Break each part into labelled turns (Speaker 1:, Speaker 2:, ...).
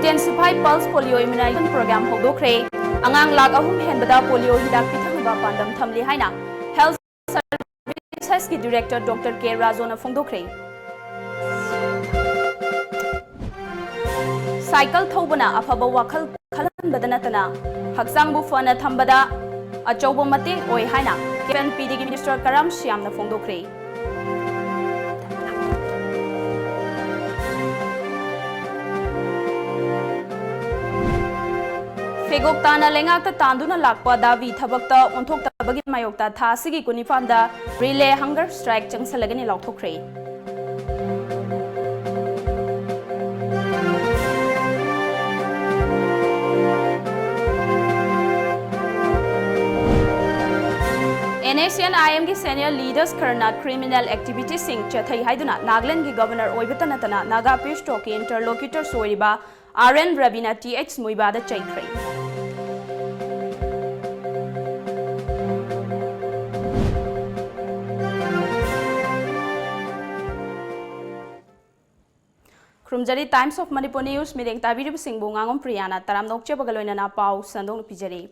Speaker 1: Intensify Pulse Polio Immunization Program hौदोखरे angang lak ahum henbada polio hidak pithanba pandam thamli haina Health Services ki Director Dr. K. Razona phongdokre Cycle thobana afaba wakhal khalanbada natana haksangbu fana thambada achauba mating oi haina KNPD ki Minister Karam Shyamna phongdokre Fegok tana lengakta tanduna lakpa davi thabakta onthokta bagi mayokta tha sigi kunifamda relay hunger strike changsalagani lauthokre NACN IM ki senior leaders karna criminal activities sing chathai haiduna Nagaland ki governor oibatanatana Naga Pishto ki interlocutor soiriba RN Ravina TH Muibada chaikre Krumjari Times of Manipur News meeting tabiri singbu ngangom Priyana taram nokche bagaloina na pau sandong pijari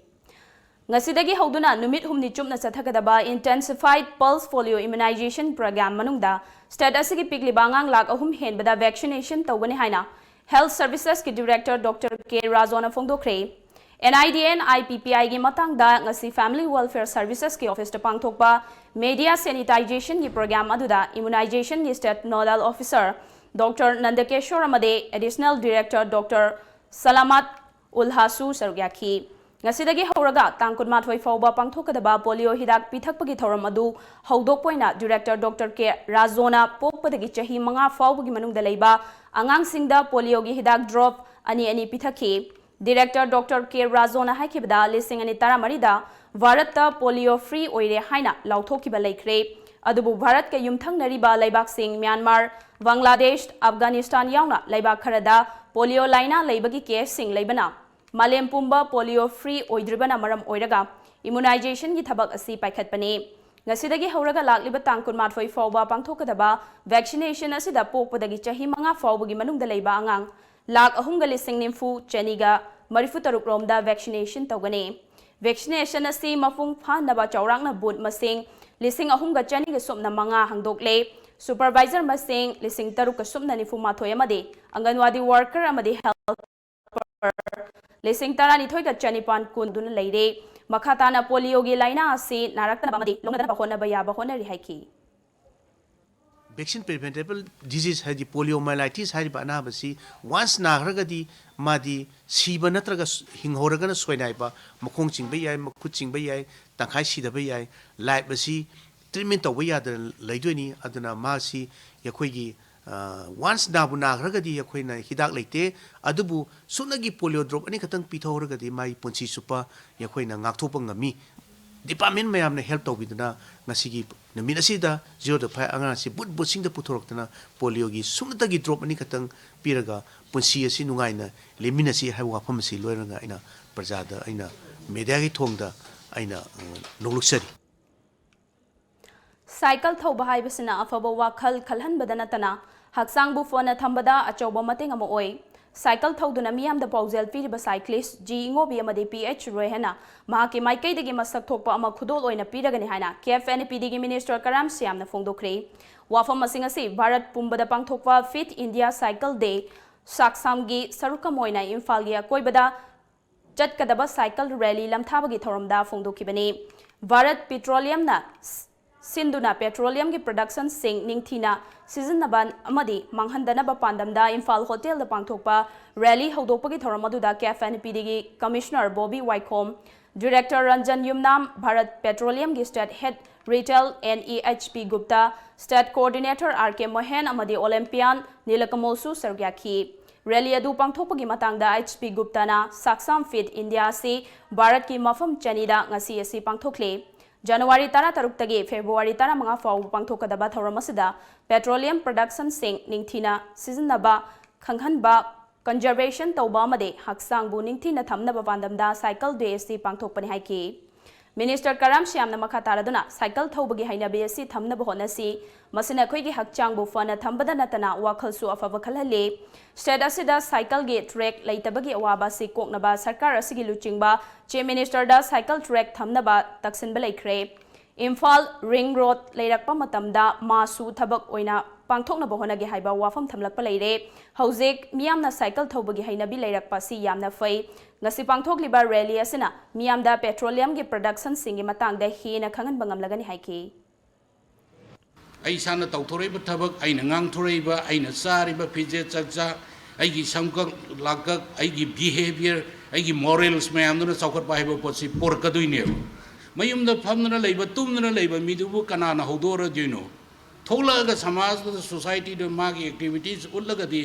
Speaker 1: Ngasidagi hauduna numit humni chumna sathagadaba intensified pulse polio immunization program manungda state asigi pikli bangang lak ahum henbada vaccination tawgani haina Health Services ki Director Dr. K. Razona phongdokre NIDN IPPI gi matangda ngasi Family Welfare Services ki office ta pangthokpa media sanitization ki program aduda immunization ki state nodal officer Dr. Nandakeshwar amade Additional Director Dr. Salamat Ulhasu Sarugyaki ngasidagi hauraga tangkut mathoi fauba pangthokadaba polio hidak pithakpagi thoram adu haudokpoina Director Dr. K. Razona pokpadagi chahi manga faubagi manungda leiba angangsingda polio gi hidak drop ani pithaki Director Dr. K. Razona haikibda lising ani taramarida Bharat polio free oire haina lauthokiba leikre adubu Bharat ke yumthang nariba laibak sing Myanmar Bangladesh Afghanistan yauna laibak kharada polio laina leibagi case sing leibana Malem pumba polio free oidribana maram oiraga immunization gi thabak asi paikhatpani ngasidagi hauraga lakliba tangkun mathoi fawba pangthokadaba vaccination asida pokpadagi chahi manga fawbagi manungda leiba angang lak ahumga lising nimfu cheniga marifu taruk romda vaccination tawgani vaccination asi mafung phanaba chawrangna booth masing lising ahumga cheniga somna manga hangdokle supervisor masing lising taruk ka somna nifu mathoi amade anganwadi worker amade health Lising tarani thoi ka chanipan kunduna leire makhatana polio gi laina asi narakta bamadi longna bahona baya bahona rihaiki
Speaker 2: Vaccine preventable disease hai poliomyelitis hai bana basi once nagragadi madi siba natraga hinghoraga na soinai ba makhong chingba yai makhut chingba yai tangkhai sida ba yai light basi treatment to ya da leidoni aduna ma si yakhoi gi once nabu nagragadi yakhoi na hidak leite adubu sunagi polio drop ani khatang pithoragadi mai punchi supa yakhoi na ngakthopa ngami department mayam na help tawbiduna ngasigi namina sida 0.5 anga si but busing da puthoroktana polio gi sunatagi drop ani khatang piraga punchi asi nungai na lemina si hai wafam si loiranga ina prajada aina media gi thongda aina nongluksari
Speaker 1: Cycle thoba haibasina afaba wakhal khalhanbadana tana haksangbu fona thambada achauba mating ama oi cycle thoduna miyamda paujel piriba cyclist G ngobi amade PH rohena mahaki maikai dagi masak thokpa ama khudol oina piragani haina KFNPD gi Minister Karam Shyamna phongdokre wafam masing asi Bharat pumbada pangthokpa Fit India Cycle Day saksam gi sarukam oina Imphal gi koibada chatkadaba cycle rally lamthabagi thoromda phongdokibani Bharat Petroleum na Sinduna petroleum ki production sing ningthina season naban amadi manghandana ba pandamda Imphal Hotel da pangthokpa rally hodokpagi thoramaduda KFNPD gi Commissioner Bobby Wycombe Director Ranjan Yumnam Bharat Petroleum gi State Head Retail NEHP Gupta State Coordinator RK Mohen amadi Olympian Nilakamosu Sargyaki rally adu pangthokpagi matangda HP Gupta na Saksam Fit India si Bharat ki mafam chanida ngasi asi pangthokle January 13 tagi February 15 faw pangthokadaba thoramasida petroleum production sing ningthina season naba khanghanba conservation tawba amade haksang bu ningthina thamnaba pandamda cycle day si pangthokpani haiki Minister Karam Shyamna makha taraduna cycle thobagi hainabi asi thamnaba honasi masina khoigi hakchangbu fana thambada natana wakhalsu afaba khalhali state asida cycle ge track leitabagi awaba si koknaba sarkar asigi luchingba chief minister da cycle track thamnaba taksinba laikhre Imphal ring road leirakpa matamda masu thabak oina pangthokna bohona ge haiba wafam thamlakpa leire hojik miyamna cycle thobagi hainabi leirakpa si yamna fai ngasi pangthokliba rally asina miyamda petroleum ge production singi matangda hina khangan bangamlagani haiki
Speaker 3: ai sana tauthoraiba thabak aina ngangthoraiba aina sariba phije chakcha aigi samkak lakak aigi behavior aigi morals mayamduna chaukhatpa haiba potsi porkaduine mayumda phamna leiba tumna leiba midubu kanana hodora dino tholaga samaj da society da magi activities ullagadi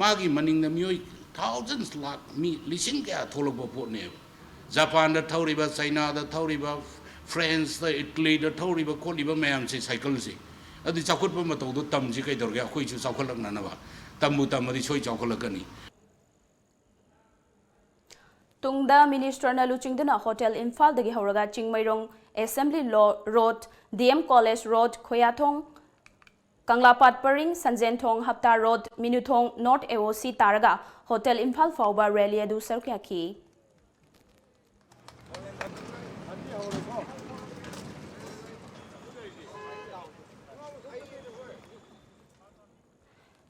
Speaker 3: magi maningda myoi thousands lakh mi lising kya tholakba potne Japan da thoriba China da thoriba France da Italy da thoriba kholiba mayam si cycle si adi chakhutba matau do tamji kai dorga khoi chu chakhalakna na ba tambu tamadi choi chakhalakani
Speaker 1: Tungda Minister na luchingduna Hotel Imphal dagi horaga Chingmairong Assembly Law Road DM College Road Khoyathong Kanglapat Paring Sanjenthong Hapta Road Minuthong North AOC Taraga Hotel Imphal Fauba Rally adu sarkyaki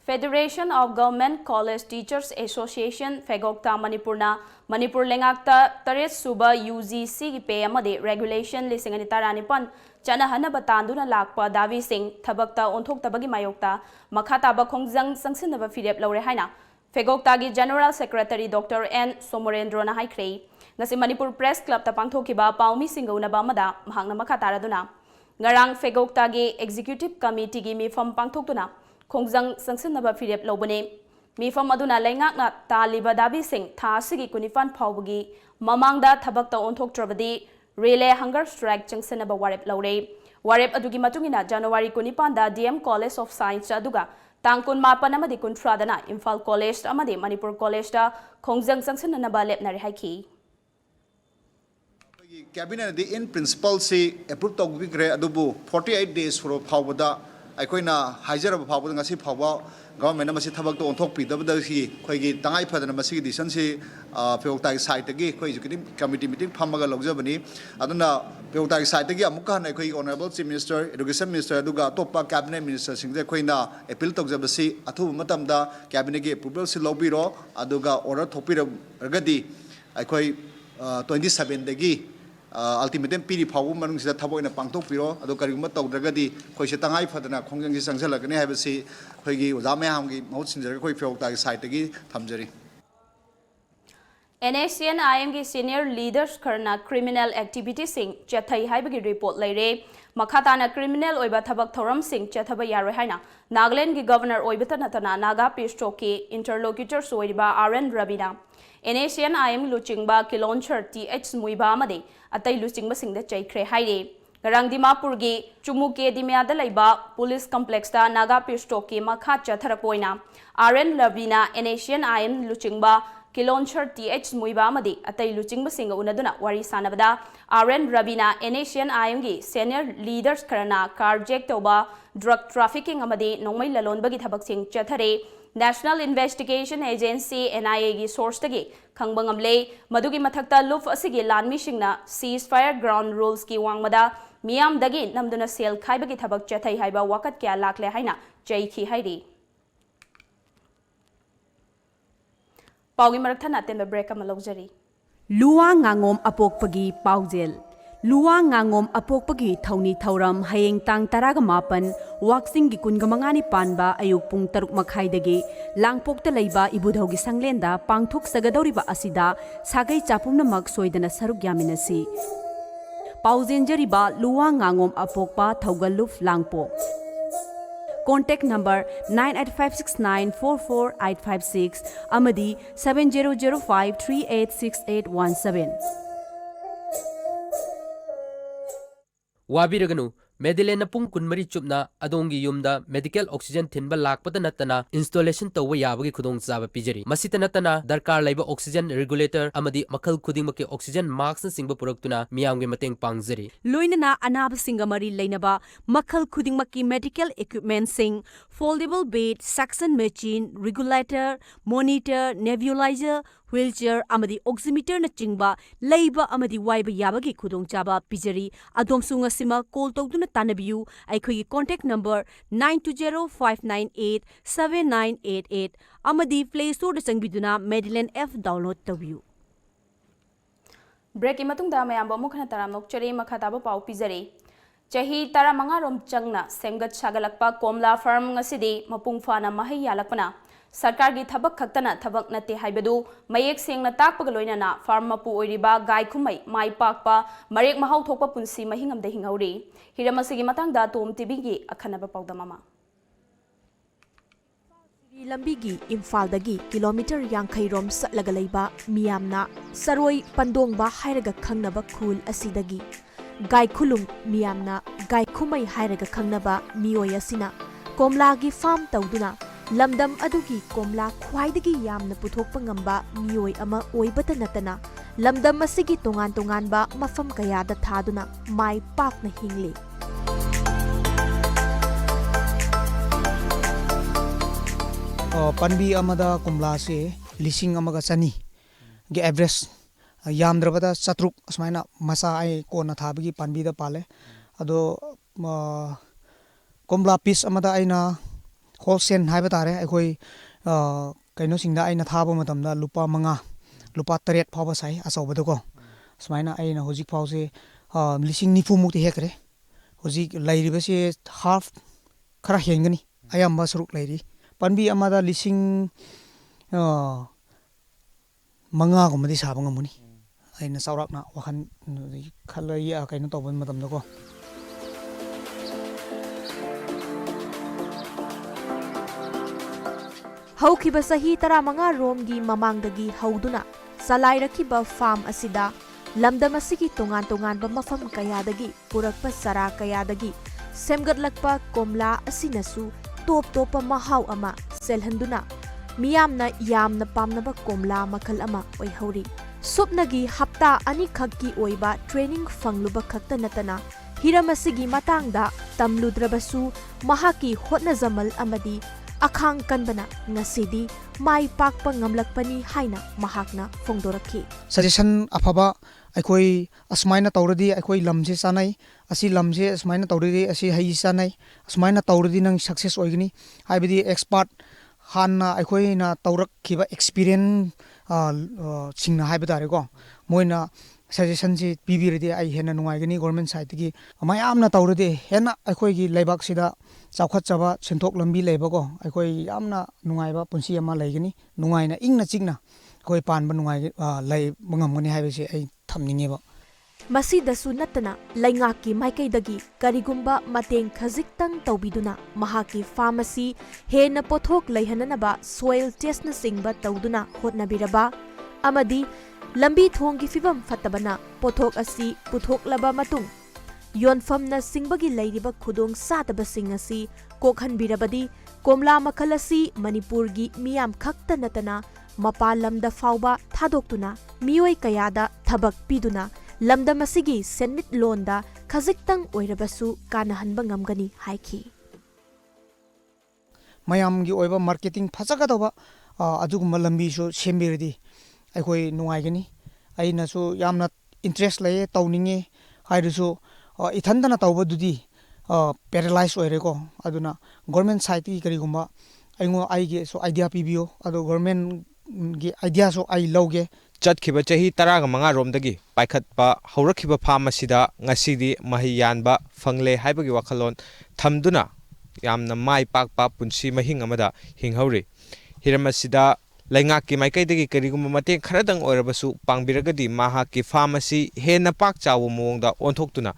Speaker 1: Federation of Government College Teachers Association Fegokta Manipurna Manipur Lengakta Taret Suba UGC ki pe amade regulation lisingani taranipan chana hanaba tanduna lakpa davi sing thabakta onthok tabagi mayokta makhata ba khongjang sangsinaba firep lawre haina Fegokta gi General Secretary Dr. N Somorendro na haikhrei ngasi Manipur Press Club ta pangthokiba paumi singona ba amada mahangna makhata raduna ngarang Fegokta gi Executive Committee gi mifam pangthokuna Khongjang sangsinaba firep lobane mifam aduna lengakna taliba dabi sing tha sigi kunifan phawbagi mamangda thabakta onthoktrabadi relay hunger strike changsinaba warep lawre warep adugi matungina January kunipan da DM College of Science aduga tangkun mapan amadi kunthra dana Imphal College amadi Manipur College da khongjang sangsinaba lepnari haiki
Speaker 4: Cabinet the in principle say approved to gre adubu 48 days for phawbada aikoina haijaraba phawbada ngasi phawba government amasi thabak to onthok pidabada hi khoigi tangai phadana masi decision si Fegokta site gi khoi executive committee meeting phamaga logjabani aduna Fegokta site gi amuka na khoi honorable chief minister education minister aduga topa cabinet minister singje khoina appeal togjabasi athu matamda cabinet gi approval si lobiro aduga order thopiragadi aikoi 27 dagi ultimatum piri phawu manung sida thaboina pangthok piro ado kariguma tawdragadi khoise tangai phadana khongjang gi sangsalagani habasi khoigi oja mayam gi mahut sinjara khoi Fegokta gi site gi thamjari
Speaker 1: NACN IM gi senior leaders karna criminal activity sing chathai haibagi report leire makhatana criminal oiba thabak thoram sing chathaba yaro haina Nagaland gi governor oibata natana Naga Pishtoki interlocutor soiba RN Rabina NACN IM luchingba kiloncher TH muiba amade atai luchingba singda chaikhre haire garang Dimapur gi chumuke dimya da laiba police complex da Naga Pishtoki makha chatharakpoina RN Rabina NACN IM luchingba Kiloncher TH muiba amadi atai luchingba singa unaduna wari sanabada RN Rabina NACN IM gi senior leaders karana carjack toba drug trafficking amadi nongmai lalonbagi thabak sing chathare National Investigation Agency NIA gi source tagi khangbangamle madugi mathakta luf asigi lanmi singna ceasefire ground rules ki wangmada miyam dagi namduna sel khaibagi thabak chathai haiba wakat kya lakle haina chaikhi hairi Paugi marakthana tembe break ama logjari
Speaker 5: Luwa ngangom apokpagi paujel Luwa ngangom apokpagi thauni thauram hayeng tang taraga mapan waksing gi kungamangani panba ayuk pung taruk makhai dagi langpokta leiba ibudhogi sanglenda pangthok sagadoriba asida sagai chapumna mak soidana saruk yaminasi paujenjariba luwa ngangom apokpa thaugaluf langpok Contact number 9856944856 amadi 7005386817
Speaker 6: Wabiraganu Medilena pung kunmari chupna adongi yumda medical oxygen thinba lakpata natana installation tawwa yabagi khudong chaba pijari masita natana darkar laiba oxygen regulator amadi makhal khudingmaki oxygen mask na singba puraktuna miyamgi mateng pangjari
Speaker 5: loinana anaba singa mari leinaba makhal khudingmaki medical equipment sing foldable bed suction machine regulator monitor nebulizer wheelchair amadi oximeter na chingba leiba amadi waiba yabagi khudong chaba pijari adomsu ngasima call tawduna tanabiyu aikhogi contact number 9205987988 amadi play store da changbiduna Medillion F download tabiyu
Speaker 1: Break imatungda mayamba mukhana taram nokchari makhataba pau pizari chahi taramanga rom changna semgat sagalakpa komla farm ngasidi mapung fana mahi yalakpana sarkar gi thabak khaktana thabak nate haibadu mayek sengna takpaga loinana farm mapu oiriba gai khumai mai pakpa marek mahau thokpa punsi mahingamda hingauri hiramasigi matangda TOMTV gi akhanaba paudamama
Speaker 7: Lambigi Imphaldagi kilometer Yankai rom satlaga leiba miyamna saroi pandongba hairaga khangnaba khul asidagi gai khulung miyamna gai khumai hairaga khangnaba miyoi asina komlagi farm tawduna lamdam adugi komla khwaidagi yamna puthokpa ngamba miyoi ama oibata natana lamdam asigi tongan ba mafam kayada thaduna mai pakna hingli
Speaker 8: Panbi amada kumla se lising amaga chani ge average yamdrabada chatruk asmaina masa ai kona thabagi panbi da pale ado kumla piece amada aina wholesale haiba tare aikoi kaino singda aina thaba matamda lupa manga lupa taret phaba sai asawbada ko asmaina aina hojik phause lising nifu mukti hekre hojik lairiba se half khara hengani ayamba suruk lairi Panbi amada lising manga gumadi saba ngamuni aina saurakna wahan khalai kaino tawban matamda ko
Speaker 7: Haukiba sahi taramanga romgi mamangdagi hauduna salairakiba farm asida lamdam asigi tongan ba mafam kayadagi purakpa sara kayadagi semgatlakpa komla asinasu top mahau ama selhanduna miyamna yamna pamnaba komla makhal ama oihauri supnagi hapta ani khakki oiba training fangluba khakta natana hiramasigi matangda tamludrabasu mahaki hotna jamal amadi akhang kanbana ngasidi mai pakpa ngamlakpani haina mahakna fongdorakhi
Speaker 8: suggestion afaba aikoi asmaina tawradi aikoi lamje sanai asi lamje asmaina tawradi asi hai sanai asmaina tawradi nang success oigini haibidi expert hanna aikoi na tawrak khiba experience singna haiba tare ko moina suggestion ji pibiradi ai hena nungaigani government side gi mayamna tawradi hena aikoi gi leibak sida chawkhat chaba senthok lambi leiba ko aikoi yamna nungaiba punsi ama leigani nungaina ingna chingna koi panba nungai lei mangamgani haibase ai thamningeba
Speaker 7: Masidasu natana laingaki maikaidagi karigumba mateng khajiktang tawbiduna mahaki pharmacy hena pothok leihananaba soil test na singba tawduna hotnabiraba amadi lambi thonggi fibam fatabana pothok asi puthok matung yonfamna singbagi leiriba khudong sataba singasi kokhanbirabadi komla makhalasi manipurgi miyam khakta natana mapalamda fauba thadoktuna miyoi kayada thabak piduna lamdam asigi senmit londa khajiktang oirabasu kanahanba ngamgani haiki
Speaker 8: mayamgi oiba marketing phajaga doba aduguma lambi so sembiradi aikoi nungaigani aina so yamna interest laye tawninge hairuso ithandana tawbadudi paralyze oireko aduna government side ki karigumba aingo aige so idea pibio ado government gi idea so ai lawge
Speaker 9: चतखिबा चही 15 रोमदगी पाइखतपा हौरखिबा farm असिदा ngасidi mahi yanba fangle haibagi wakhalon thamduna yamna mai pakpa punsi mahing amada hinghauri hiramasida laingaki maikaidagi karigum mateng kharadang oirabasu pangbiragadi maha ki pharmacy hena pak chawu mongda onthoktuna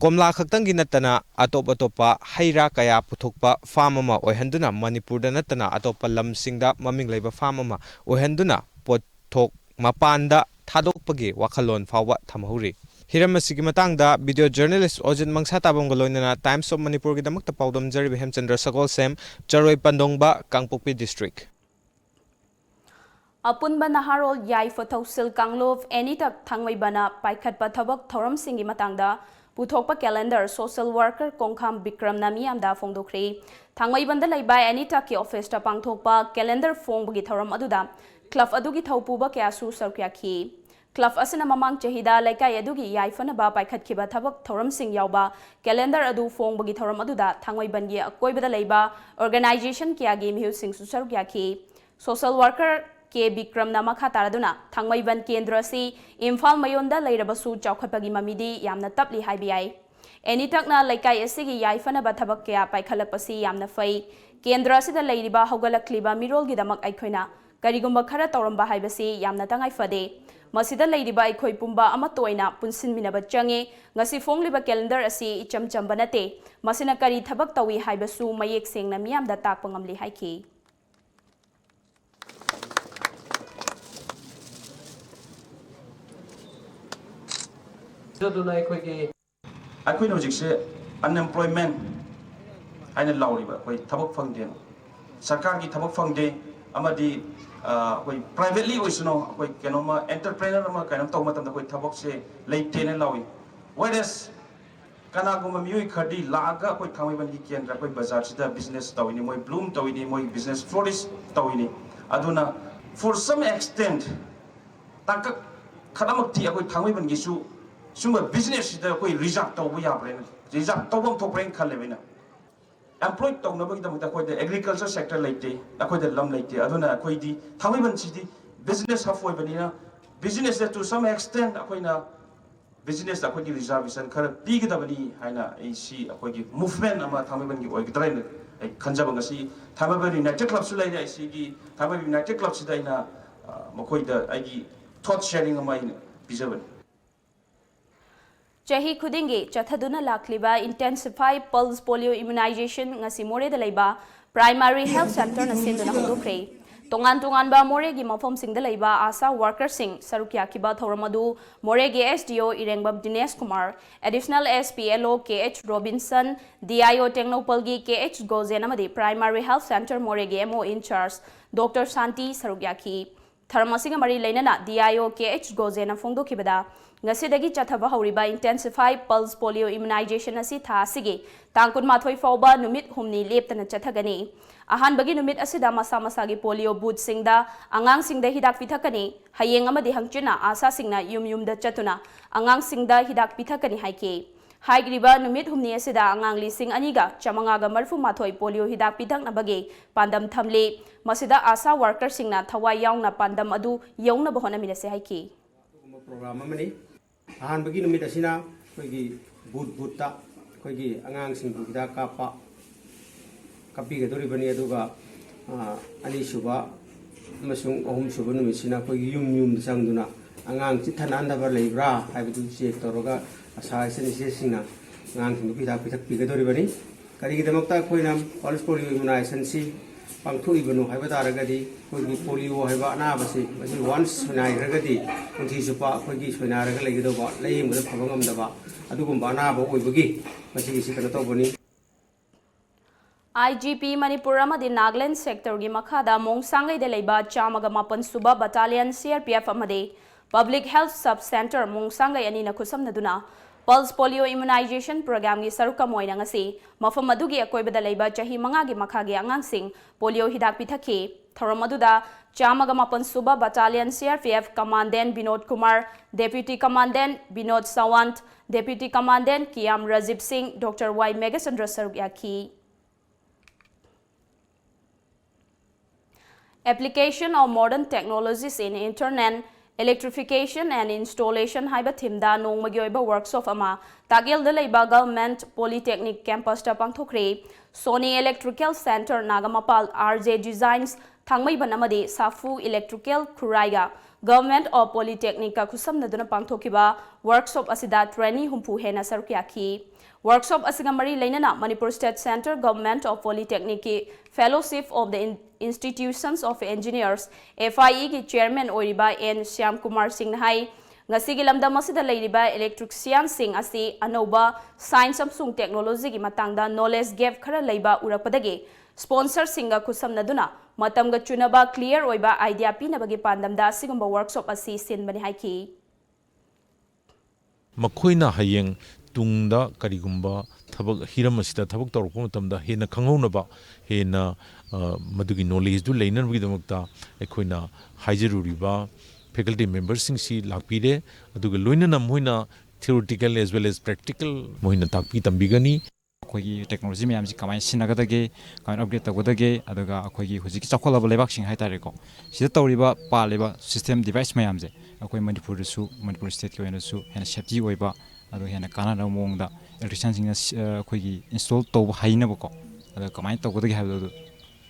Speaker 9: komla khaktangi natana atopa haira kaya puthokpa farm ama oihanduna manipurda natana atopa lamsingda maming leiba farm ama oihanduna pothok mapanda ꯊꯥꯗꯣꯛꯄꯒꯤ ꯋꯥꯈꯜꯂꯣꯟ ꯐꯥꯎꯕ ꯊꯝꯍꯧꯔꯤ ꯍꯤꯔꯝ ꯑꯁꯤꯒꯤ ꯃꯇꯥꯡꯗ video journalist ꯑꯣꯖꯤꯟ ꯃꯪꯁꯥꯇꯥꯕꯝꯒ ꯂꯣꯏꯅꯅ times of ꯃꯅꯤꯄꯨꯔꯒꯤꯗꯃꯛꯇ ꯄꯥꯎꯗꯝꯖꯔꯤꯕ ꯍꯦꯝꯆꯟꯗ꯭ꯔ Sagolsem ꯆꯔꯣꯏ ꯄꯟꯗꯣꯡꯕ Kangpokpi district
Speaker 1: ꯑꯄꯨꯟꯕ ꯅꯍꯥꯔꯣꯜ ꯌꯥꯏꯐ ꯊꯧꯁꯤꯜ ꯀꯥꯡꯂꯨꯞ ꯑꯦꯅꯤꯇꯛ ꯊꯥꯡꯃꯩꯕꯟꯅ ꯄꯥꯏꯈꯠꯄ ꯊꯕꯛ ꯊꯧꯔꯝꯁꯤꯡꯒꯤ ꯃꯇꯥꯡꯗ ꯄꯨꯊꯣꯛꯄ ꯀꯦꯂꯦꯟꯗꯔ ꯁꯣꯁꯤꯌꯦꯜ ꯋꯥꯔꯀꯔ ꯀꯣꯡꯈꯥꯝ ꯕꯤꯀ꯭ꯔꯝꯅ ꯃꯤꯌꯥꯝꯗ ꯐꯣꯡꯗꯣꯛꯈ꯭ꯔꯦ ꯊꯥꯡꯃꯩꯕꯟꯗ ꯂꯩꯕ ꯑꯦꯅꯤꯇꯛꯀꯤ ꯑꯣꯐꯤꯁꯇ ꯄꯥꯡꯊꯣꯛꯄ ꯀꯦꯂꯦꯟꯗꯔ ꯐꯣꯡꯕꯒꯤ ꯊꯧꯔꯝ ꯑꯗꯨꯗ ꯀ꯭ꯂꯕ ꯑꯗꯨꯒꯤ ꯊꯧꯄꯨꯕ ꯀꯌꯥꯁꯨ ꯁꯔꯨꯛ ꯌꯥꯈꯤ ꯀ꯭ꯂꯕ ꯑꯁꯤꯅ ꯃꯃꯥꯡ ꯆꯍꯤꯗ ꯂꯩꯀꯥꯏ ꯑꯗꯨꯒꯤ ꯌꯥꯏꯐꯅꯕ ꯄꯥꯏꯈꯠꯈꯤꯕ ꯊꯕꯛ ꯊꯧꯔꯝꯁꯤꯡ ꯌꯥꯎꯕ ꯀꯦꯂꯦꯟꯗꯔ ꯑꯗꯨ ꯐꯣꯡꯕꯒꯤ ꯊꯧꯔꯝ ꯑꯗꯨꯗ ꯊꯥꯡꯃꯩꯕꯟꯒꯤ ꯑꯀꯣꯏꯕꯗ ꯂꯩꯕ ꯑꯣꯔꯒꯅꯥꯏꯖꯦꯁꯟ ꯀꯌꯥꯒꯤ ꯃꯤꯍꯨꯠꯁꯤꯡꯁꯨ ꯁꯔꯨꯛ ꯌꯥꯈꯤ ꯁꯣꯁꯤꯌꯦꯜ ꯋꯥꯔꯀꯔ ꯀꯦ ꯕꯤꯀ꯭ꯔꯝꯅ ꯃꯈꯥ ꯇꯥꯔꯗꯨꯅ ꯊꯥꯡꯃꯩꯕꯟ ꯀꯦꯟꯗ꯭ꯔ ꯑꯁꯤ ꯏꯝꯐꯥꯜ ꯃꯌꯣꯟꯗ ꯂꯩꯔꯕꯁꯨ ꯆꯥꯎꯈꯠꯄꯒꯤ ꯃꯃꯤꯗꯤ ꯌꯥꯝꯅ ꯇꯞꯂꯤ ꯍꯥꯏꯕ ꯌꯥꯏ ꯑꯦꯅꯤꯇꯛꯅ ꯂꯩꯀꯥꯏ ꯑꯁꯤꯒꯤ ꯌꯥꯏꯐꯅꯕ ꯊꯕꯛ ꯀꯌꯥ ꯄꯥꯏꯈꯠꯂꯛꯄꯁꯤ ꯌꯥꯝꯅ ꯐꯩ ꯀꯦꯟꯗ꯭ꯔ ꯑꯁꯤꯗ ꯂꯩꯔꯤꯕ ꯍꯧꯒꯠꯂꯛꯂꯤꯕ ꯃꯤꯔꯣꯜꯒꯤꯗꯃꯛ ꯑꯩꯈꯣꯏꯅ ꯀꯔꯤꯒꯨꯝꯕ ꯈꯔ ꯇꯧꯔꯝꯕ ꯍꯥꯏꯕꯁꯤ ꯌꯥꯝꯅ ꯇꯉꯥꯏꯐꯗꯦ ꯃꯁꯤꯗ ꯂꯩꯔꯤꯕ ꯑꯩꯈꯣꯏ ꯄꯨꯝꯕ ꯑꯃꯠꯇ ꯑꯣꯏꯅ ꯄꯨꯟꯁꯤꯟꯃꯤꯟꯅꯕ ꯆꯪꯉꯤ ꯉꯁꯤ ꯐꯣꯡꯂꯤꯕ ꯀꯦꯂꯦꯟꯗꯔ ꯑꯁꯤ ꯏꯆꯝ ꯆꯝꯕ ꯅꯠꯇꯦ ꯃꯁꯤꯅ ꯀꯔꯤ ꯊꯕꯛ ꯇꯧꯏ ꯍꯥꯏꯕꯁꯨ ꯃꯌꯦꯛ ꯁꯦꯡꯅ ꯃꯤꯌꯥꯝꯗ ꯇꯥꯛꯄ ꯉꯝꯂꯤ ꯍꯥꯏꯈꯤ
Speaker 10: ꯑꯩꯈꯣꯏꯅ ꯍꯧꯖꯤꯛꯁꯦ ꯑꯟꯑꯦꯝꯄ꯭ꯂꯣꯏꯃꯦꯟ ꯍꯥꯏꯅ ꯂꯥꯎꯔꯤꯕ ꯑꯩꯈꯣꯏ ꯊꯕꯛ ꯐꯪꯗꯦ ꯁꯔꯀꯥꯔꯒꯤ ꯊꯕꯛ ꯐꯪꯗꯦ ꯑꯃꯗꯤ ꯑꯩꯈꯣꯏ ꯄ꯭ꯔꯥꯏꯚꯦꯠꯂꯤ ꯑꯣꯏꯁꯅꯣ ꯑꯩꯈꯣꯏ ꯀꯩꯅꯣꯃ ꯑꯦꯟꯇꯔꯄ꯭ꯔꯦꯅꯔ ꯑꯃ ꯀꯩꯅꯣ ꯇꯧꯕ ꯃꯇꯝꯗ ꯑꯩꯈꯣꯏ ꯊꯕꯛꯁꯦ ꯂꯩꯇꯦꯅ ꯂꯥꯎꯏ ꯋꯦꯔꯦꯁ ꯀꯅꯥꯒꯨꯝꯕ ꯃꯤꯑꯣꯏ ꯈꯔꯗꯤ ꯂꯥꯛꯑꯒ ꯑꯩꯈꯣꯏ ꯊꯥꯡꯃꯩꯕꯟꯒꯤ ꯀꯦꯟꯗ꯭ꯔ ꯑꯩꯈꯣꯏ ꯕꯖꯥꯔꯁꯤꯗ ꯕꯤꯖꯤꯅꯦꯁ ꯇꯧꯏꯅꯤ ꯃꯣꯏ ꯕ꯭ꯂꯨꯝ ꯇꯧꯏꯅꯤ ꯃꯣꯏ ꯕꯤꯖꯤꯅꯦꯁ ꯐ꯭ꯂꯣꯔꯤꯁ ꯇꯧꯏꯅꯤ ꯑꯗꯨꯅ ꯐꯣꯔ ꯁꯝ ꯑꯦꯛꯁꯇꯦꯟꯠ ꯇꯥꯡꯀꯛ ꯈꯔꯃꯛꯇꯤ ꯑꯩꯈꯣꯏ ꯊꯥꯡꯃꯩꯕꯟꯒꯤꯁꯨ ꯁꯨꯝꯕ ꯕꯤꯖꯤꯅꯦꯁꯁꯤꯗ ꯑꯩꯈꯣꯏ ꯔꯤꯖꯥꯔꯚ ꯇꯧꯕ ꯌꯥꯕ꯭ꯔꯦꯅ ꯔꯤꯖꯥꯔꯚ ꯇꯧꯐꯝ ꯊꯣꯛꯄ꯭ꯔꯦꯅ ꯈꯜꯂꯦꯕ ꯑꯩꯅ ꯑꯦꯝꯄ꯭ꯂꯣꯏ ꯇꯧꯅꯕꯒꯤꯗꯃꯛꯇ ꯑꯩꯈꯣꯏꯗ ꯑꯦꯒ꯭ꯔꯤꯀꯜꯆꯔ ꯁꯦꯛꯇꯔ ꯂꯩꯇꯦ ꯑꯩꯈꯣꯏꯗ ꯂꯝ ꯂꯩꯇꯦ ꯑꯗꯨꯅ ꯑꯩꯈꯣꯏꯗꯤ ꯊꯥꯡꯃꯩꯕꯟꯁꯤꯗꯤ ꯕꯤꯖꯤꯅꯦꯁ ꯍꯕ ꯑꯣꯏꯕꯅꯤꯅ ꯕꯤꯖꯤꯅꯦꯁꯇ ꯇꯨ ꯁꯝ ꯑꯦꯛꯁꯇꯦꯟ ꯑꯩꯈꯣꯏꯅ ꯕꯤꯖꯤꯅꯦꯁꯇ ꯑꯩꯈꯣꯏꯒꯤ ꯔꯤꯖꯥꯔቬꯁꯟ ꯈꯔ ꯄꯤꯒꯗꯕꯅꯤ ꯍꯥꯏꯅ ꯑꯩꯁꯤ ꯑꯩꯈꯣꯏꯒꯤ ꯃꯨꯚꯃꯦꯟ ꯑꯃ ꯊꯥꯡꯃꯩꯕꯟꯒꯤ ꯑꯣꯏꯒꯗ꯭ꯔꯥ ꯍꯥꯏꯅ ꯑꯩ ꯈꯟꯖꯕ ꯉꯁꯤ ꯊꯥꯡꯃꯩꯕꯟ ꯌꯨꯅꯥꯏꯇꯦꯗ ꯀ꯭ꯂꯕꯁꯨ ꯂꯩꯔꯦ ꯑꯩꯁꯤꯒꯤ ꯊꯥꯡꯃꯩꯕꯟ ꯌꯨꯅꯥꯏꯇꯦꯗ ꯀ꯭ꯂꯕꯁꯤꯗ ꯑꯩꯅ ꯃꯈꯣꯏꯗ ꯑꯩꯒꯤ ꯊꯣꯠ ꯁꯦꯌꯔꯤꯡ ꯑꯃ ꯑꯩꯅ ꯄꯤꯖꯕꯅꯤ
Speaker 1: ꯆꯍꯤ ꯈꯨꯗꯤꯡꯒꯤ ꯆꯠꯊꯗꯨꯅ ꯂꯥꯛꯂꯤꯕ ꯏꯟꯇꯦꯟꯁꯤꯐꯥꯏ ꯄꯜꯁ ꯄꯣꯂꯤꯑꯣ ꯏꯝꯃꯨꯅꯥꯏꯖꯦꯁꯟ ꯉꯁꯤ ꯃꯣꯔꯦꯗ ꯂꯩꯕ ꯄ꯭ꯔꯥꯏꯃꯥꯔꯤ ꯍꯦꯜꯊ ꯁꯦꯟꯇꯔꯅ ꯁꯤꯟꯗꯨꯅ ꯍꯧꯗꯣꯛꯈ꯭ꯔꯦ ꯇꯣꯉꯥꯟ ꯇꯣꯉꯥꯟꯕ ꯃꯣꯔꯦꯒꯤ ꯃꯐꯝꯁꯤꯡꯗ ꯂꯩꯕ ꯑꯥꯁꯥ ꯋꯥꯔꯀꯔꯁꯤꯡ ꯁꯔꯨꯛ ꯌꯥꯈꯤꯕ ꯊꯧꯔꯝ ꯑꯗꯨ ꯃꯣꯔꯦꯒꯤ SDO ꯏꯔꯦꯡꯕꯝ Dinesh Kumar additional SPLO KH Robinson DIO ꯇꯦꯡꯅꯧꯄꯜꯒꯤ KH ꯒꯣꯜꯖꯦꯟ ꯑꯃꯗꯤ ꯄ꯭ꯔꯥꯏꯃꯥꯔꯤ ꯍꯦꯜꯊ ꯁꯦꯟꯇꯔ ꯃꯣꯔꯦꯒꯤ MO ꯏꯟꯆꯥꯔꯖ ꯗꯣꯛꯇꯔ ꯁꯥꯟꯇꯤ ꯁꯔꯨꯛ ꯌꯥꯈꯤ ꯊꯧꯔꯝ ꯑꯁꯤꯒ ꯃꯔꯤ ꯂꯩꯅꯅ DIO KH ꯒꯣꯜꯖꯦꯟꯅ ꯐꯣꯡꯗꯣꯛꯈꯤꯕꯗ ꯉꯁꯤꯗꯒꯤ ꯆꯠꯊꯕ ꯍꯧꯔꯤꯕ ꯏꯟꯇꯦꯟꯁꯤꯐꯥꯏ ꯄꯜꯁ ꯄꯣꯂꯤꯑꯣ ꯏꯝꯃꯨꯅꯥꯏꯖꯦꯁꯟ ꯑꯁꯤ ꯊꯥ ꯑꯁꯤꯒꯤ ꯇꯥꯡ 12 ꯐꯥꯎꯕ ꯅꯨꯃꯤꯠ 6ꯅꯤ ꯂꯦꯞꯇꯅ ꯆꯠꯊꯒꯅꯤ ꯑꯍꯥꯟꯕꯒꯤ ꯅꯨꯃꯤꯠ ꯑꯁꯤꯗ ꯃꯁꯥ ꯃꯁꯥꯒꯤ ꯄꯣꯂꯤꯑꯣ ꯕꯨꯊꯁꯤꯡꯗ ꯑꯉꯥꯡꯁꯤꯡꯗ हिदाक ꯄꯤꯊꯛꯀꯅꯤ ꯍꯌꯦꯡ ꯑꯃꯗꯤ ꯍꯪꯆꯤꯠꯅ आशासिंगना यूम यूमदा चतुना अगांगसिंगदा हिदाक पिथकनी हाइके हाइग्रिबा नुमित हुमनी असिदा अगांग लिसिंग अनिगा चमंगागा मरफु माथोय पोलियो हिदाक पिथकनबगे पांदम थमले मसिदा आशा वर्कर सिंगना थवाय यावना पांदम अदु यौनब होनमिनसे हाइके
Speaker 11: प्रोग्राम अमनी अहानबगी नुमित असिना कोइगी बुता कोइगी अगांगसिंग हिदाक कापा कापीगदोरिबनी अदुगा अनिसुबा अमसुंग अहुमसुबा नुमिसिना कोइगी yum yum चंगदुना अगांग चिथनानदबा Lebra हाइबदु check तौरगा Asha सिंगना अगांगसिंग हिदाक पिथकपिगदोरिबनी करिगिदमक्ता Koyna pulse polio immunisation C पांथोइबनु हाइबा तारगदी कोइगी polio हाइबा अनाबसी Masih ones नाइरगदी उंथि Supa कोइगी सोनारगा लेगदोबा लेयमगदा फबंगमदबा अदुगुंबा अनाबा ओइबगी Masih सिकना तौबनी
Speaker 1: IGP Manipur amadi Nagaland sector gi makhada Mongsangai de leiba chamaga mapan suba battalion CRPF amadi Public Health Sub Center Mongsangai ani na khusamnaduna Pulse Polio Immunization Program gi saruka moina ngasi mafam adugi akoibada leiba chahi 5 gi makhagi angangsing polio hidak pithaki thoram aduda chamaga mapan suba battalion CRPF Commandant Binod Kumar Deputy Commandant Binod Sawant Deputy Commandant Kiam Rajib Singh Dr. Y Megasandra saruk yaki Application of modern technologies in internet, electrification and installation haiba thimda nongmagi oiba workshop ama Tagil de leiba Government Polytechnic campus ta pangthokre Sony Electrical Center Nagamapal RJ Designs Thangmai banamadi Safu Electrical Kuraiga Government of Polytechnic ka khusamnaduna pangthokiba workshop asida trainee humpu hena sarukiyaki. Workshop asiga mari lainana Manipur State Center Government of Polytechnic ki Fellowship of the Institutions of Engineers FIE ki Chairman oiriba N Shyam Kumar Singh hai ngasigi lamdam asida leiriba electrician sing asi anoba science amsung technology ki matangda knowledge gap khara leiba urakpadagi sponsor singa khusamnaduna matamga chunaba clear oiba idea pinabagi pandamda sigumba workshop asi sinbani haiki
Speaker 12: makoina hayeng tungda karigumba thabak hiram asida thabak torpo matamda hena khangonaba hena madugi knowledge du leinarbi damakta ekoina haijururiba faculty members sing si lakpire aduga loinana moina theoretical as well as practical moina takpi tambigani
Speaker 13: अखोगी technology ma'am से कमाई सिनगदगे कमाई update तगदगे अदगा अखोगी हुजिकी चखोलाब लेबाक सिंग हाइतारेको सिदा तौरिबा पालेबा system device ma'am से अखोई मणिपुरसु Manipur state के ओइनसु हेना safety ओइबा अदो हेना कानाना मोंगदा इलेक्ट्रिशियन सिंग अखोगी इंस्टॉल तौब हाइनबको अदो कमाई तगदगे हाइबदो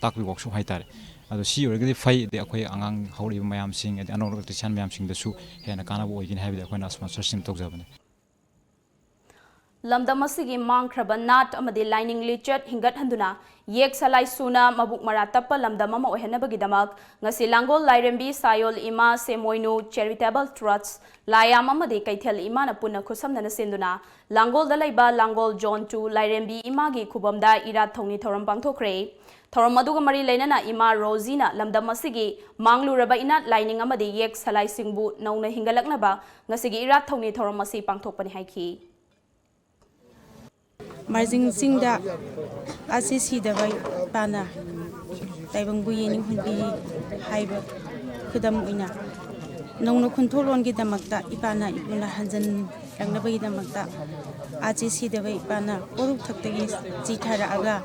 Speaker 13: ताकबी वर्कशॉप हाइतारे अदो सी ओरगदि फै दे अखोई आंगांग हौरिबा मैम सिंग अदि अनोन इलेक्ट्रिशियन मैम सिंग दसु हेना कानाबो ओइगिन हाइबदि अखोइना sponsorship तौजबने
Speaker 1: lamdamasigi mangkraba nat amadi lining lichet hingat handuna yek salai suna mabuk maratapa lamdamama ohenabagi damak ngasi langol lairembi sayol ima semoinu charitable trusts layam amadi kaithel ima na punna khusamna sinduna langol dalaiba langol john 2 lairembi ima gi khubamda ira thongni thoram pangthokre thoram aduga mari leinana ima rosina lamdamasigi mangluraba inat lining amadi yek salai singbu nauna hingalaknaba ngasi gi ira thongni thoram asi pangthokpani haiki
Speaker 14: Marjing singda asisi dabai pana taibang buyeni hunbi haiba kudam uina nongno kunthulon gi damakta ipana ipuna hanjan langnabagi damakta asisi dabai pana oruk thaktagi jithara aga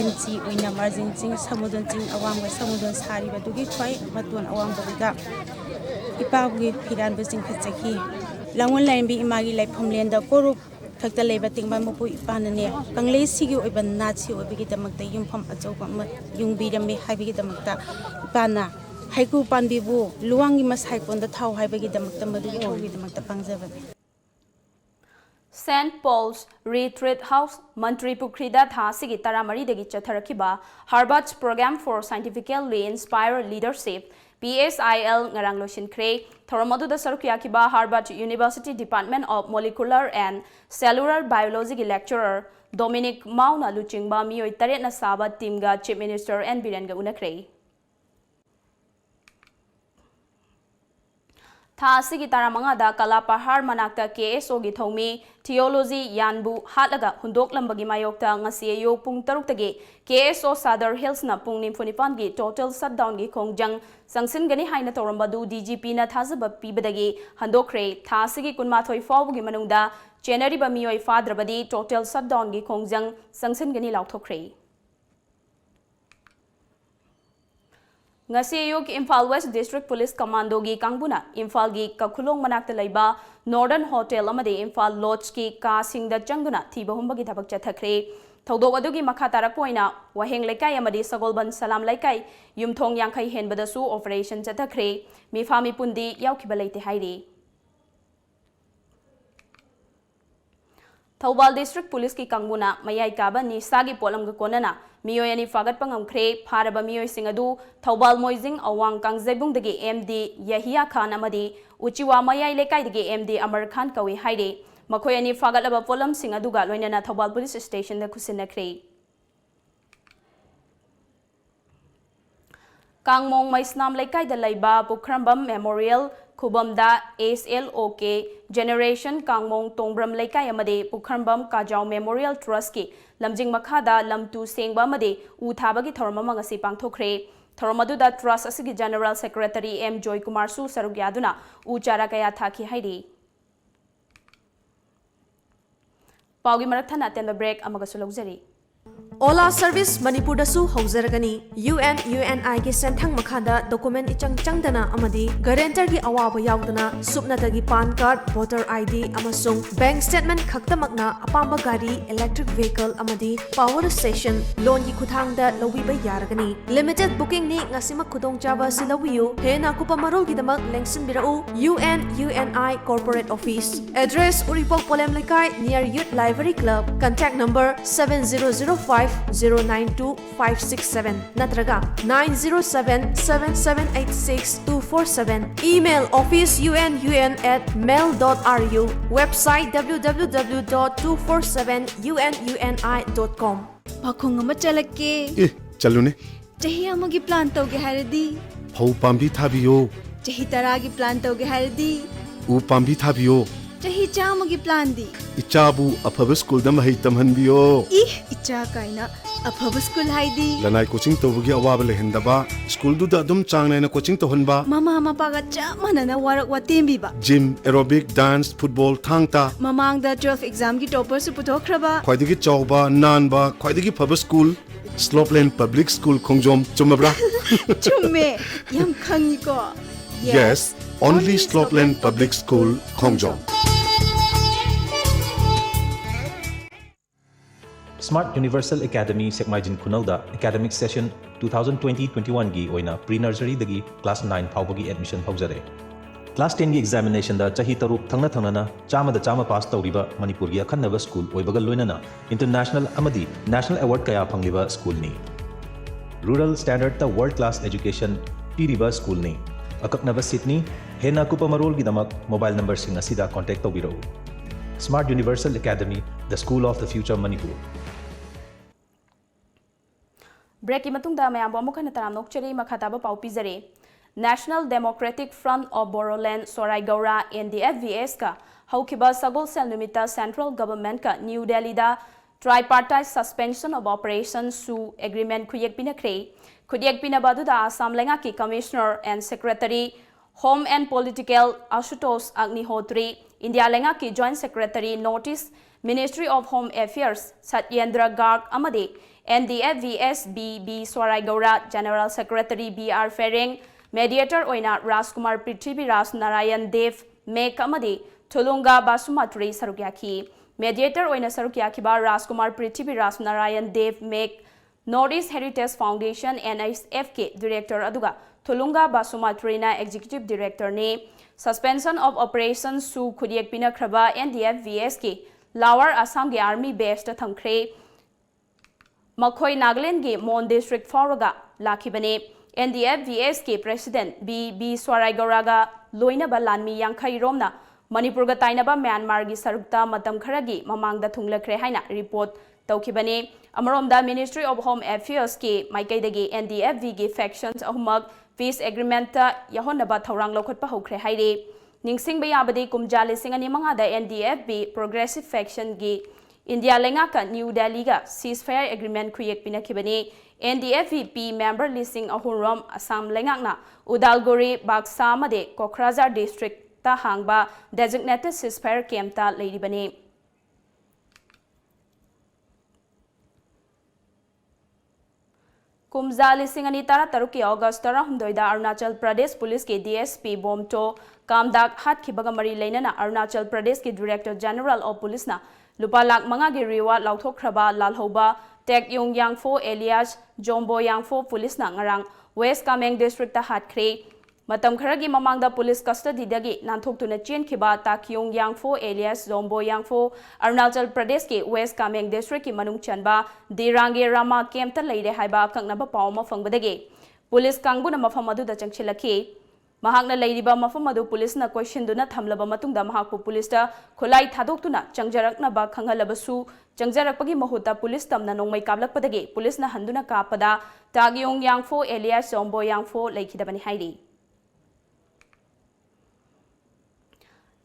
Speaker 14: nc uina marjing sing samudon sing awang ba samudon sari ba dugi khwai matun awang ba ipabugi phiran ba sing khachaki langwon lainbi imagi laifamlen da koruk Fakta leba tingban mo po ipanane kanglay sige o iban natsi o bigi damagta yung pam atso pa yung bidam may hay bigi damagta ipana haiku panbibu luwangi mas haikon da tao hay bigi damagta madugi o bigi damagta pangzaban
Speaker 1: St. Paul's Retreat House Mantri Pukrida tha sigi taramari degi chatharakiba Harvard's Program for Scientifically Inspired Leadership PSIL ngarang losin kre thoramadu da sarukya kiba Harvard University Department of Molecular and Cellular Biology lecturer Dominic Mauna luchingba miyoi taret na saba team ga Chief Minister and Biren ga unakre Tha sigi taramanga da Kalapahar manakta KSO gi thomi theology yanbu halaga hundok lambagi mayokta ngasi yo pung taruk tagi KSO Sadar Hills na pung nim funipan gi total shutdown gi khongjang sangsin gani haina torambadu DGP na thazaba pibadagi handokre tha sigi kunma thoi fawbu gi manungda January ba miyoi fadrabadi total shutdown gi khongjang sangsin gani lauthokre ngasi ayok Imphal West District Police Commando gi kangbuna Imphal gi kakhulong manakta laiba Northern Hotel amade Imphal Lodge ki ka singda changduna thiba humba gi thabak chathakre thodok adugi makha tarakpoina waheng lekai amade Sagolban Salam lekai yumthong yangkhai henbadasu operation chathakre mifami pundi yaukhiba leite hairi Thawbal District Police ki kangbuna mayai kaba ni sagi polam ga konana miyoi ani fagat pangam khre pharaba miyoi singadu Thawbal Moijing awang kangzaibung dagi MD Yahya Khan amadi uchiwa mayai lekai dagi MD Amar Khan kawi haire makhoi ani fagat laba polam singadu ga loinana Thawbal Police Station da khusinna khre Kangmong Maisnam lekai da laiba Pukhrambam Memorial Khubamda SLOK Generation Kangmong Tongbram Leikai amade Pukhrambam Kajau Memorial Trust ki lamjing makhada lamtu sengba amade u thabagi thorma mangasi pangthokre thormadu da trust asigi General Secretary M Joy Kumar Su sarugyaduna u chara kaya thaki hairi Paugi marak thana temba break amaga sulogzari
Speaker 7: Ola Service Manipur dasu haujaragani UNI gi senthang makhada document ichang changdana amadi guarantor gi awaba yaudana subnatagi PAN card voter ID amasung bank statement khaktamakna apamba gari electric vehicle amadi power station loan gi khuthangda lowiba yaragani limited booking ni ngasima khudong chaba silawiyu hena kupa marol gi damak lengsin birau UNI corporate office address Uripok Polem Likai near Youth Library Club contact number 7005 092567 natraga 907-7786-247 email office unun@mail.ru website www.247ununi.com
Speaker 15: Pakhong ama chalake
Speaker 16: chalune
Speaker 15: chahi amagi plan tawge haradi
Speaker 16: phau pambi thabiyo
Speaker 15: chahi taragi plan tawge haradi
Speaker 16: u pambi thabiyo
Speaker 15: chahi chamagi plan di
Speaker 16: ichabu afaba school da mahai tamhanbiyo
Speaker 15: icha kaina afaba school haidi
Speaker 16: lanai coaching tobugi awaba lehendaba school du da dum changnai coaching to honba
Speaker 15: mama paga chamana na warak watembi ba
Speaker 16: gym aerobic dance football thangta
Speaker 15: mamang da 12 exam gi topper su puthokraba
Speaker 16: khoidigi chawba nanba khoidigi phaba school Slopeland Public School Khongjom chumabra
Speaker 15: chumme yam khangi ko
Speaker 16: yes only Slopeland Public School Khongjom
Speaker 17: Smart Universal Academy Sekmaijin Kunalda Academic Session 2020-21 gi oina pre-nursery dagi class 9 phawbagi admission hawjare. Class 10 gi examination da chahi taruk thangna chama pass tawriba Manipur gi akhanaba school oibaga loinana international amadi national award kaya phangliba school ni. Rural standard ta world class education piriba school ni. Akaknaba Sydney hena kupa marol gi damak mobile number sing asida contact tawbiro. Smart Universal Academy, the school of the future Manipur.
Speaker 1: Break matungda mayam bomukhan taram nokcheri makhataba pau pizare National Democratic Front of Bodoland Sorai Gaura NDFVS ka haukiba sagol sel numita Central Government ka New Delhi da tripartite suspension of operations su agreement khuyek pinakre khuyek pinabadu da Assam lenga ki Commissioner and Secretary Home and Political Ashutosh Agnihotri India lenga ki Joint Secretary Notice Ministry of Home Affairs Satyendra Garg amadi NDFVS BB Swarai Gaura General Secretary BR Ferring Mediator oina Rajkumar Prithvi Raj Narayan Dev Mek amadi Thulunga Basumatri Sarukyaki Mediator oina Sarukyaki ba Rajkumar Prithvi Raj Narayan Dev Mek Northeast Heritage Foundation NSFK Director aduga Thulunga Basumatri na Executive Director ne Suspension of Operations su khudiyek pina khraba NDFVS ki Lower Assam ge Army Base ta thamkhre Makhoi Nagaland ge Mon District Faraga Lakhibane NDFVS ke President BB Swarai Gauraga loina ba lanmi yankhai romna Manipur ga tainaba Myanmar gi sarukta matam kharagi mamangda thunglakre haina report tawkhibane Amaromda Ministry of Home Affairs ke maikaidagi NDFV ge factions ahumak peace agreement ta yahonaba thorang lokhotpa hokre haire ningsingba yabadi kumja lising ani manga da NDFV progressive faction ge India lenga ka New Delhi ga ceasefire agreement khuyek pinakhibani NDFVP member listing ahurom Assam lenga na Udalguri Baksa made Kokrajhar district ta hangba designated ceasefire camp ta leiribani Kumza lising ani tara taruki August tara humdoida Arunachal Pradesh Police ke DSP Bomto Kamdak hat khibaga mari leinana Arunachal Pradesh ke Director General of Police na Lupa lak manga gi reward lauthokhraba lalhoba Tek Yung Yangfo alias Jombo Yangfo Police na ngarang West Kameng District ta hatkre matam kharagi mamangda police custody dagi nanthokuna chen khiba Tak Yung Yangfo alias Jombo Yangfo Arunachal Pradesh ke West Kameng District ki manung chanba Dirange Rama camp ta leire haiba kangnaba pawma fangbadagi police kangbuna mafam adu da changchilaki Mahakna leiriba mafam adu police na question duna thamlaba matungda mahakpu police ta khulai thadoktuna changjarakna ba khangalabasu changjarakpagi mahuta police tamna nongmai kablakpadagi police na handuna kapada Tagyong Yangfo alias Jombo Yangfo leikhidabani hairi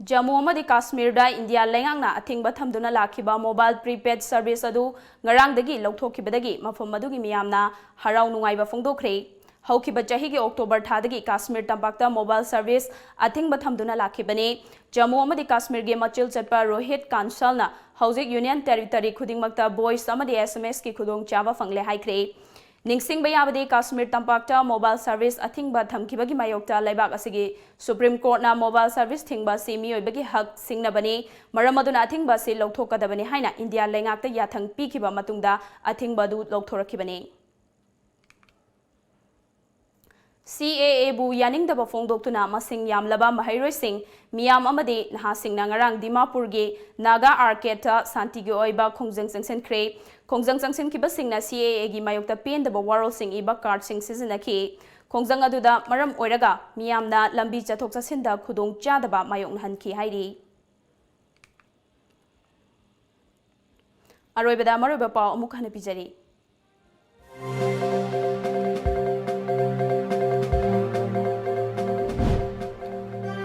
Speaker 1: Jammu amadi Kashmir da India lengangna athingba thamduna lakhiba mobile prepaid service adu ngarang dagi lauthokibadagi mafam adugi miyamna harau nungaiba phongdokhre हौखिबा चहिगी October थादगी काश्मीर तंपाक्ता mobile service अथिंग थमदुना लाखिबने जम्मू अमदी काश्मीर गे मचिल चटपा रोहित कांसलना हौजिक यूनियन टेरिटरी खुदिंगमक्ता वॉइस अमदी एसएमएस की खुदोंग चाबा फंगले हाइख्रे निंगसिंग बयाबदे काश्मीर तंपाक्ता मोबाइल सर्विस अथिंग थमखिबगी मायोक्ता लेबाक असिगी सुप्रीम कोर्ट ना मोबाइल सर्विस थिंगबा से मियोइबगी हक सिंगनबने मरम अदुना अथिंगबा से लौथोकदबने हाइना इंडिया लेंगाक्ता याथंग पीखिबा मतुंगदा अथिंगबा दु लौथोरखिबने CAA bu yaning फोंदोक्तुना मसिंग यामलबा महैरोइसिंग मियाम अमदे नहासिंगना ngarang Dimapur ge Naga Arcade Santigo oiba khongjang sangsenkhre khongjang sangsenkhibasingna CAA gi mayokta pendaba warolsing iba card sing sizinaki khongjang aduda maram oiraga miyamna lambi chathok chasinda khudong chadaba mayokna hanki hairi aroibada maroiba paw amuk hana pijari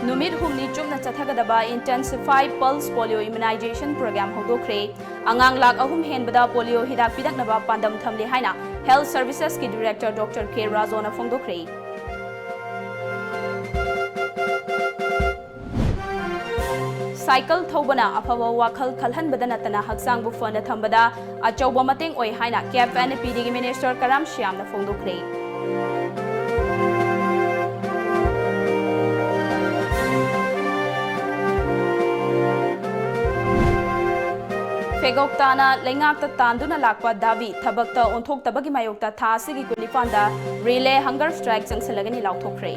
Speaker 1: Numit humni chumna chathagadaba intensified pulse polio immunization program hodokre angang lak ahum henbada polio hidak pidaknaba pandam thamle haina health services ki director Dr. K Razona phongdokre cycle thobana aphaba wakhal khalhanbada natana haksang bu fana thambada achauba mateng oi haina KFNP digi minister Karam Shyam na phongdokre Fegoktana lengakta tanduna lakwa davi thabakta onthoktabagi mayokta tha asigi kunipanda relay hunger strike sangsalagani lauthokre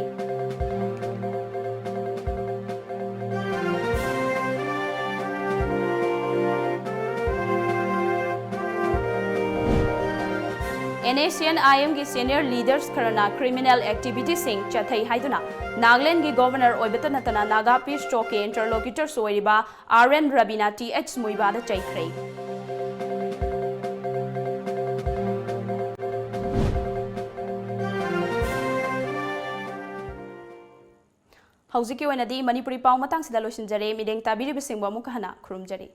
Speaker 1: NACN IM ki senior leaders karana criminal activities sing chathai haiduna Nagaland ki governor oibata natana Naga Peace Talk ke interlocutor soiriba RN Rabina TH Muiba da chaikre Hauziki oinadi Manipuri paw matang sida losinjare mideng tabiri bisingba mukahana khurumjari